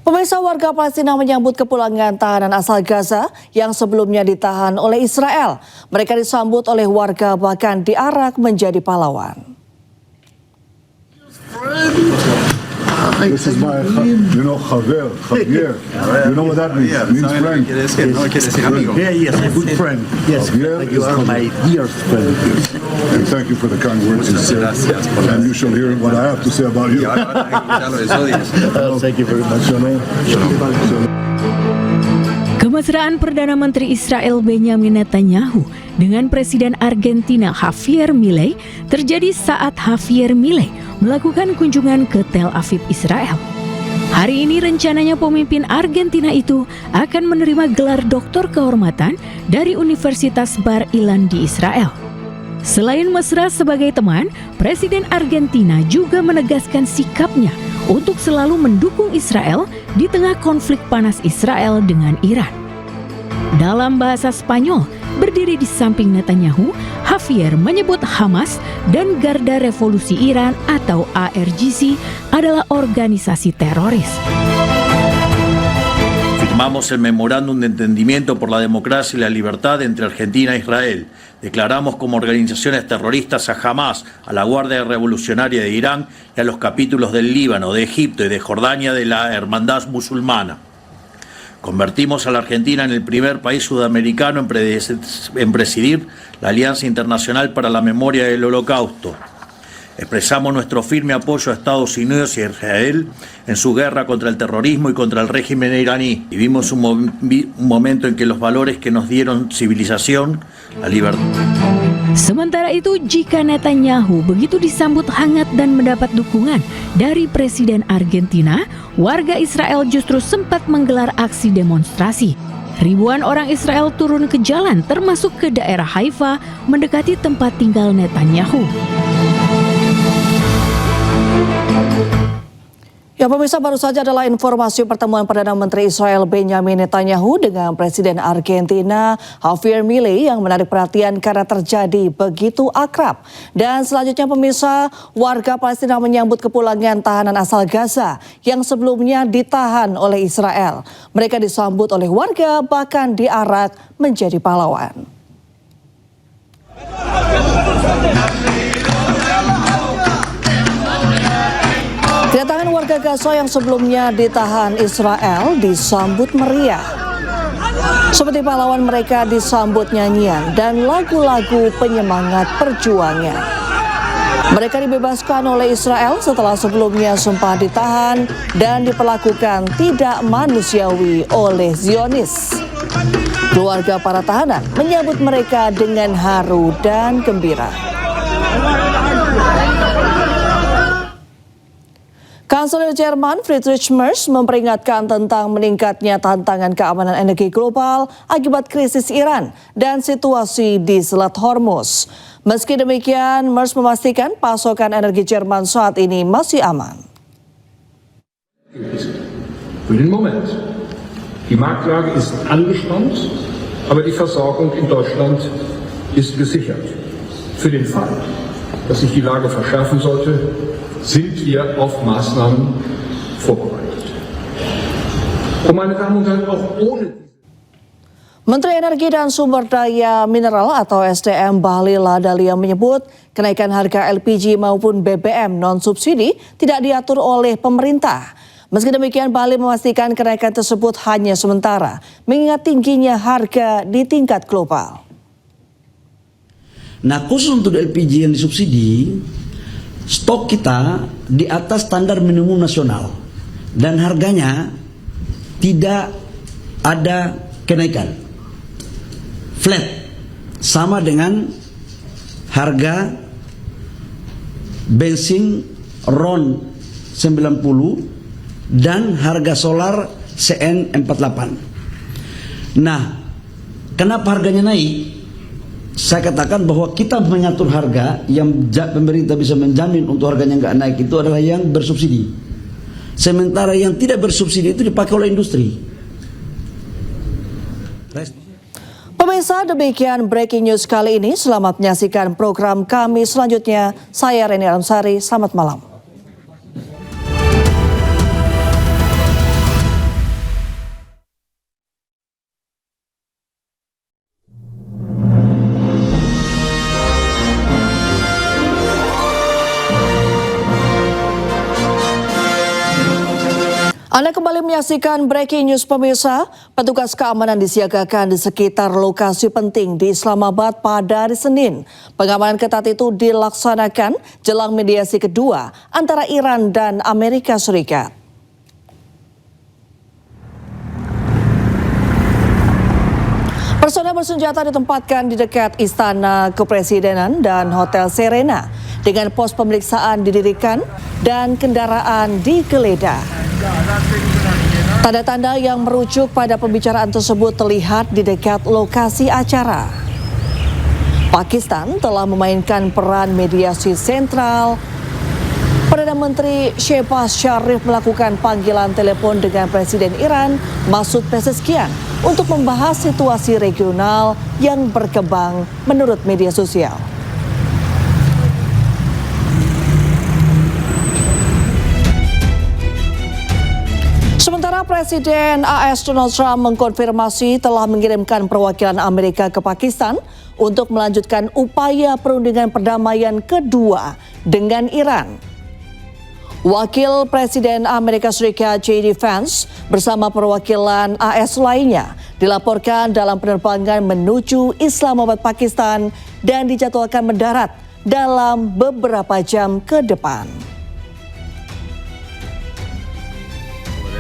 Pemirsa, warga Palestina menyambut kepulangan tahanan asal Gaza yang sebelumnya ditahan oleh Israel. Mereka disambut oleh warga bahkan diarak menjadi pahlawan. This is my, Javier. You know what that means? It means friend. Yes, a good friend. Yes, you are my dear friend. And thank you for the kind words you said. And you shall hear what I have to say about you. Thank you very much. Kemesraan Perdana Menteri Israel Benjamin Netanyahu dengan Presiden Argentina Javier Milei terjadi saat Javier Milei melakukan kunjungan ke Tel Aviv, Israel. Hari ini rencananya pemimpin Argentina itu akan menerima gelar doktor kehormatan dari Universitas Bar Ilan di Israel. Selain mesra sebagai teman, Presiden Argentina juga menegaskan sikapnya untuk selalu mendukung Israel di tengah konflik panas Israel dengan Iran. Dalam bahasa Spanyol, berdiri di samping Netanyahu, Javier menyebut Hamas dan Garda Revolusi Iran atau ARGC adalah organisasi teroris. Firmamos el memorándum de entendimiento por la democracia y la libertad entre Argentina e Israel. Declaramos como organizaciones terroristas a Hamas, a la Guardia Revolucionaria de Irán y a los capítulos del Líbano, de Egipto y de Jordania de la Hermandad Musulmana. Convertimos a la Argentina en el primer país sudamericano en presidir la Alianza Internacional para la Memoria del Holocausto. Expresamos nuestro firme apoyo a Estados Unidos y a Israel en su guerra contra el terrorismo y contra el régimen iraní. Vivimos un momento en que los valores que nos dieron civilización, la libertad. Sementara itu, jika Netanyahu begitu disambut hangat dan mendapat dukungan dari Presiden Argentina, warga Israel justru sempat menggelar aksi demonstrasi. Ribuan orang Israel turun ke jalan termasuk ke daerah Haifa mendekati tempat tinggal Netanyahu. Ya pemirsa, baru saja adalah informasi pertemuan Perdana Menteri Israel Benjamin Netanyahu dengan Presiden Argentina Javier Milei yang menarik perhatian karena terjadi begitu akrab. Dan selanjutnya pemirsa, warga Palestina menyambut kepulangan tahanan asal Gaza yang sebelumnya ditahan oleh Israel. Mereka disambut oleh warga bahkan diarak menjadi pahlawan. Kedatangan warga Gaza yang sebelumnya ditahan Israel disambut meriah. Seperti pahlawan, mereka disambut nyanyian dan lagu-lagu penyemangat perjuangan. Mereka dibebaskan oleh Israel setelah sebelumnya sempat ditahan dan diperlakukan tidak manusiawi oleh Zionis. Keluarga para tahanan menyambut mereka dengan haru dan gembira. Kanselir Jerman Friedrich Merz memperingatkan tentang meningkatnya tantangan keamanan energi global akibat krisis Iran dan situasi di Selat Hormuz. Meski demikian, Merz memastikan pasokan energi Jerman saat ini masih aman. Für den Moment. Die Marktlage ist angespannt, aber die Versorgung in Deutschland ist gesichert. Für den Fall, dass sich die Lage verschärfen sollte, sind wir auf Maßnahmen vorbereitet. Und meine Damen und Herren, auch ohne Menteri Energi dan Sumber Daya Mineral atau SDM Bahlil Lahadalia menyebut kenaikan harga LPG maupun BBM non-subsidi tidak diatur oleh pemerintah. Meski demikian, Bahlil memastikan kenaikan tersebut hanya sementara, mengingat tingginya harga di tingkat global. Nah, khusus untuk LPG yang disubsidi, stok kita di atas standar minimum nasional dan harganya tidak ada kenaikan, flat, sama dengan harga bensin RON 90 dan harga solar CN 48. Nah, kenapa harganya naik? Saya katakan bahwa kita mengatur harga yang pemerintah bisa menjamin untuk harganya nggak naik itu adalah yang bersubsidi. Sementara yang tidak bersubsidi itu dipakai oleh industri. Pemirsa, demikian breaking news kali ini. Selamat menyaksikan program kami selanjutnya. Saya Reni Alamsari, selamat malam. Anda kembali menyaksikan Breaking News pemirsa. Petugas keamanan disiagakan di sekitar lokasi penting di Islamabad pada hari Senin. Pengamanan ketat itu dilaksanakan jelang mediasi kedua antara Iran dan Amerika Serikat. Personel bersenjata ditempatkan di dekat Istana Kepresidenan dan Hotel Serena dengan pos pemeriksaan didirikan dan kendaraan digeledah. Tanda-tanda yang merujuk pada pembicaraan tersebut terlihat di dekat lokasi acara. Pakistan telah memainkan peran mediasi sentral. Perdana Menteri Shehbaz Sharif melakukan panggilan telepon dengan Presiden Iran Masoud Pezeshkian untuk membahas situasi regional yang berkembang menurut media sosial. Sementara Presiden AS Donald Trump mengkonfirmasi telah mengirimkan perwakilan Amerika ke Pakistan untuk melanjutkan upaya perundingan perdamaian kedua dengan Iran. Wakil Presiden Amerika Serikat J.D. Vance bersama perwakilan AS lainnya dilaporkan dalam penerbangan menuju Islamabad, Pakistan dan dijadwalkan mendarat dalam beberapa jam ke depan.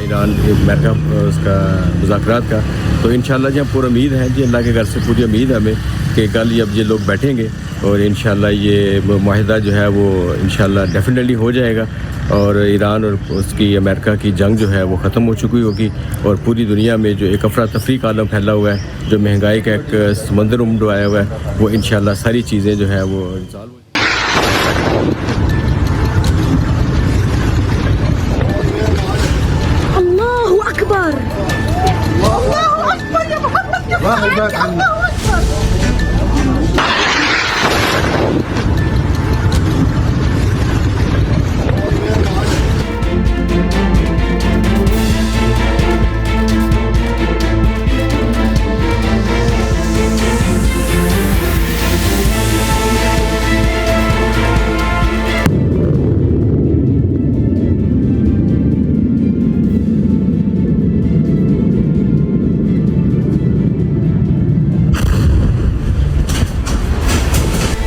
Iran America उसका मुज़ाकरात का तो इंशाल्लाह जी हम पूरी उम्मीद है जी अल्लाह के घर से पूरी उम्मीद है हमें कि कल अब ये लोग बैठेंगे और इंशाल्लाह ये मुआहिदा जो है वो इंशाल्लाह डेफिनेटली हो जाएगा और ईरान और उसकी अमेरिका की जंग जो है वो ख़त्म हो चुकी होगी और पूरी दुनिया में जो एक अफरा तफरी का आलम फैला हुआ है जो महंगाई का एक समंदर उमड़वाया हुआ है वो इंशाल्लाह सारी चीज़ें जो है वो रिजॉल्व हो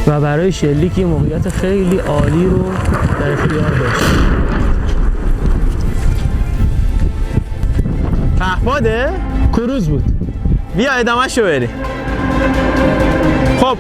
و برای شلیک یه موقعیت خیلی عالی رو در اختیار داشت. پهپاده؟ کروز بود. بیا ادامه‌شو بریم. خب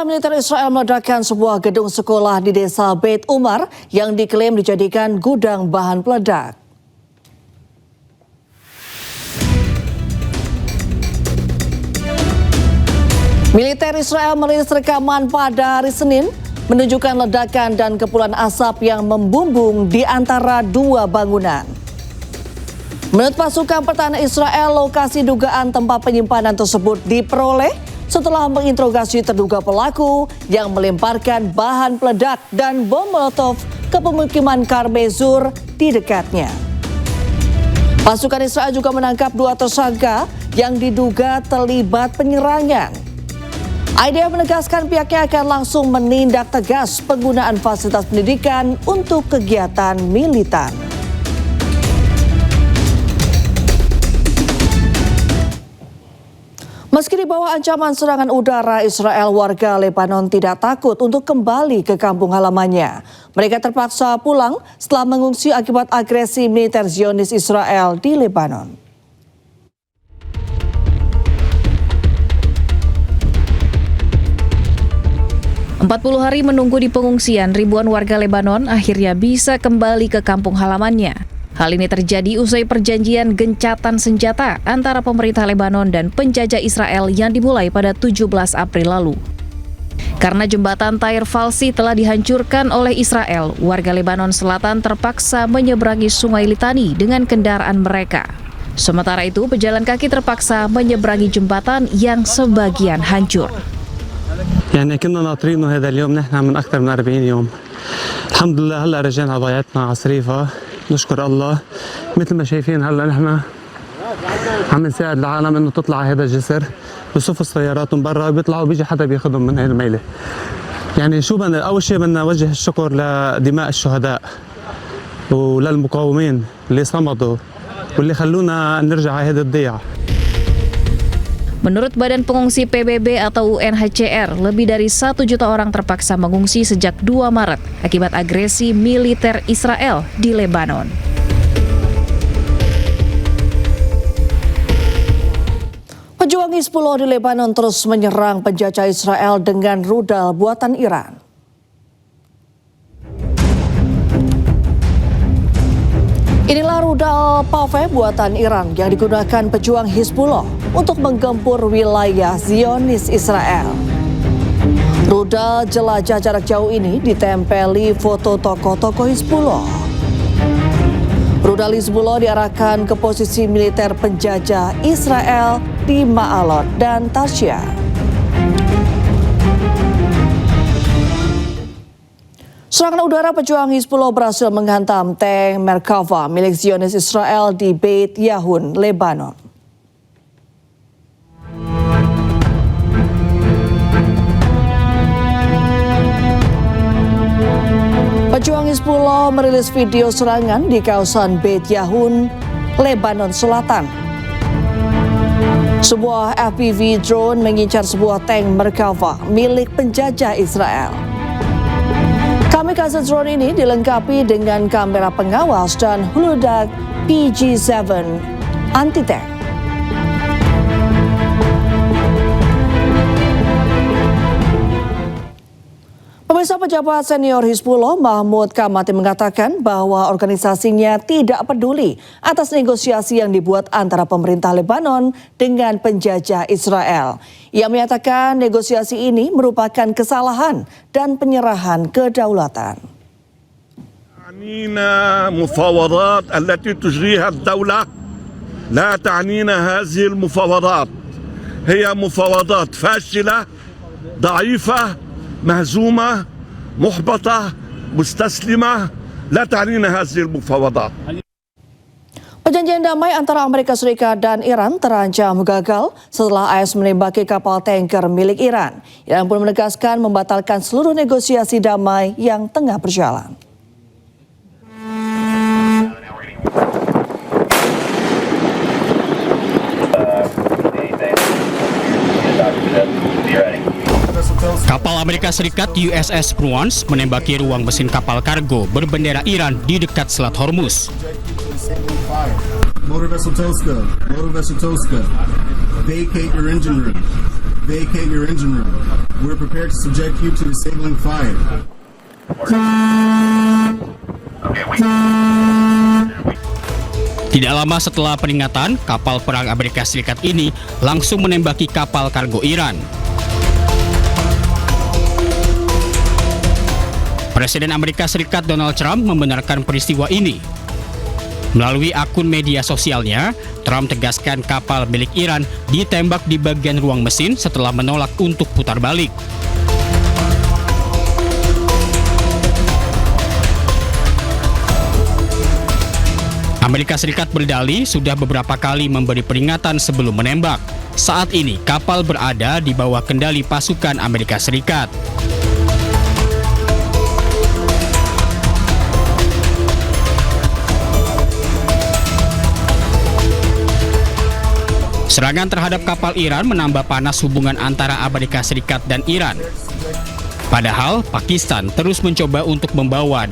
Militer Israel meledakkan sebuah gedung sekolah di desa Beit Umar yang diklaim dijadikan gudang bahan peledak. Militer Israel merilis rekaman pada hari Senin menunjukkan ledakan dan kepulan asap yang membumbung di antara dua bangunan. Menurut pasukan pertahanan Israel, lokasi dugaan tempat penyimpanan tersebut diperoleh setelah menginterogasi terduga pelaku yang melemparkan bahan peledak dan bom molotov ke pemukiman Karmeh Zur di dekatnya. Pasukan Israel juga menangkap dua tersangka yang diduga terlibat penyerangan. IDF menegaskan pihaknya akan langsung menindak tegas penggunaan fasilitas pendidikan untuk kegiatan militan. Meski di bawah ancaman serangan udara Israel, warga Lebanon tidak takut untuk kembali ke kampung halamannya. Mereka terpaksa pulang setelah mengungsi akibat agresi militer Zionis Israel di Lebanon. Empat 40 hari menunggu di pengungsian, ribuan warga Lebanon akhirnya bisa kembali ke kampung halamannya. Hal ini terjadi usai perjanjian gencatan senjata antara pemerintah Lebanon dan penjajah Israel yang dimulai pada 17 April lalu. Karena jembatan Tair Falsi telah dihancurkan oleh Israel, warga Lebanon Selatan terpaksa menyeberangi Sungai Litani dengan kendaraan mereka. Sementara itu, pejalan kaki terpaksa menyeberangi jembatan yang sebagian hancur. يعني كنا ناطرينه هذا اليوم نحن من أكثر من 40 يوم. الحمد لله هلا رجعنا ضيعتنا عصريفة، نشكر الله. مثل ما شايفين هلا نحن عم نساعد العالم إنه تطلع هذا الجسر، بصف السيارات من برا بيطلعوا بيجي حدا بياخذهم من هاي الميلة. يعني شو بدنا أول شيء بدنا نوجه الشكر لدماء الشهداء وللمقاومين اللي صمدوا واللي خلونا نرجع على هذا الضيعة. Menurut Badan Pengungsi PBB atau UNHCR, lebih dari 1 juta orang terpaksa mengungsi sejak 2 Maret akibat agresi militer Israel di Lebanon. Pejuang Hizbullah di Lebanon terus menyerang penjajah Israel dengan rudal buatan Iran. Inilah rudal Pave buatan Iran yang digunakan pejuang Hizbullah untuk menggempur wilayah Zionis Israel. Rudal jelajah jarak jauh ini ditempeli foto tokoh-tokoh Hizbullah. Rudal Hizbullah diarahkan ke posisi militer penjajah Israel di Ma'alot dan Tarsya. Serangan udara pejuang Hizbullah berhasil menghantam tank Merkava milik Zionis Israel di Beit Yahun, Lebanon. Pejuang Hizbullah merilis video serangan di kawasan Beit Yahun, Lebanon Selatan. Sebuah FPV drone mengincar sebuah tank Merkava milik penjajah Israel. Kamikaze drone ini dilengkapi dengan kamera pengawas dan holodeck PG-7 anti-tank. Pemirsa, pejabat senior Hizbullah Mahmud Kamati mengatakan bahwa organisasinya tidak peduli atas negosiasi yang dibuat antara pemerintah Lebanon dengan penjajah Israel. Ia menyatakan negosiasi ini merupakan kesalahan dan penyerahan kedaulatan. تعنينا مفاوضات التي تجريها الدولة، لا تعنينا هذه المفاوضات، هي مفاوضات فاشلة ضعيفة مهزومة محبطة مستسلمة، لا تعنينا هذه المفاوضات. Perjanjian damai antara Amerika Serikat dan Iran terancam gagal setelah AS menembaki kapal tanker milik Iran. Iran pun menegaskan membatalkan seluruh negosiasi damai yang tengah berjalan. Kapal Amerika Serikat USS Pruance menembaki ruang mesin kapal kargo berbendera Iran di dekat Selat Hormuz. Motor vessel Toska, vacate your engine room. Vacate your engine room. We're prepared to subject you to disabling fire. Tidak lama setelah peringatan, kapal perang Amerika Serikat ini langsung menembaki kapal kargo Iran. Presiden Amerika Serikat Donald Trump membenarkan peristiwa ini. Melalui akun media sosialnya, Trump tegaskan kapal milik Iran ditembak di bagian ruang mesin setelah menolak untuk putar balik. Amerika Serikat berdalih sudah beberapa kali memberi peringatan sebelum menembak. Saat ini, kapal berada di bawah kendali pasukan Amerika Serikat. Serangan terhadap kapal Iran menambah panas hubungan antara Amerika Serikat dan Iran. Padahal Pakistan terus mencoba untuk membawa